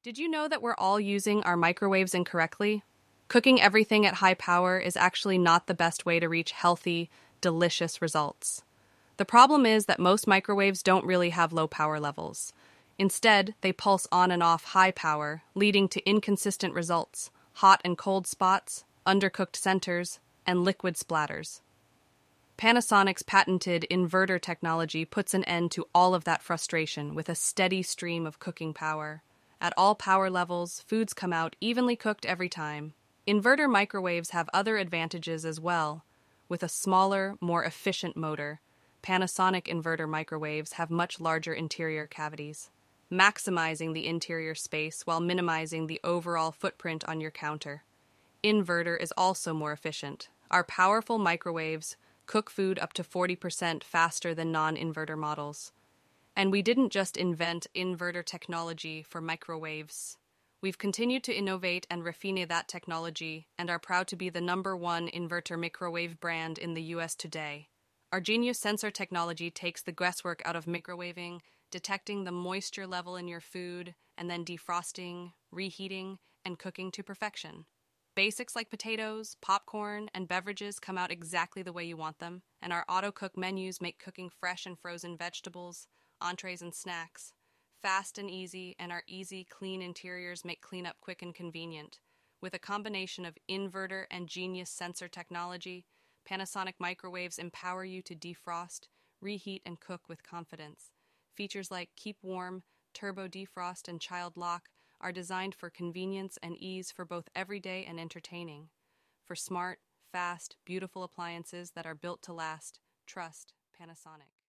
Did you know that we're all using our microwaves incorrectly? Cooking everything at high power is actually not the best way to reach healthy, delicious results. The problem is that most microwaves don't really have low power levels. Instead, they pulse on and off high power, leading to inconsistent results, hot and cold spots, undercooked centers, and liquid splatters. Panasonic's patented inverter technology puts an end to all of that frustration with a steady stream of cooking power. At all power levels, foods come out evenly cooked every time. Inverter microwaves have other advantages as well. With a smaller, more efficient motor, Panasonic inverter microwaves have much larger interior cavities, maximizing the interior space while minimizing the overall footprint on your counter. Inverter is also more efficient. Our powerful microwaves cook food up to 40% faster than non-inverter models. And we didn't just invent inverter technology for microwaves. We've continued to innovate and refine that technology and are proud to be the #1 inverter microwave brand in the US today. Our Genius sensor technology takes the guesswork out of microwaving, detecting the moisture level in your food, and then defrosting, reheating, and cooking to perfection. Basics like potatoes, popcorn, and beverages come out exactly the way you want them, and our auto-cook menus make cooking fresh and frozen vegetables, entrees, and snacks fast and easy, and our easy, clean interiors make cleanup quick and convenient. With a combination of inverter and Genius sensor technology, Panasonic microwaves empower you to defrost, reheat, and cook with confidence. Features like Keep Warm, Turbo Defrost, and Child Lock are designed for convenience and ease for both everyday and entertaining. For smart, fast, beautiful appliances that are built to last, trust Panasonic.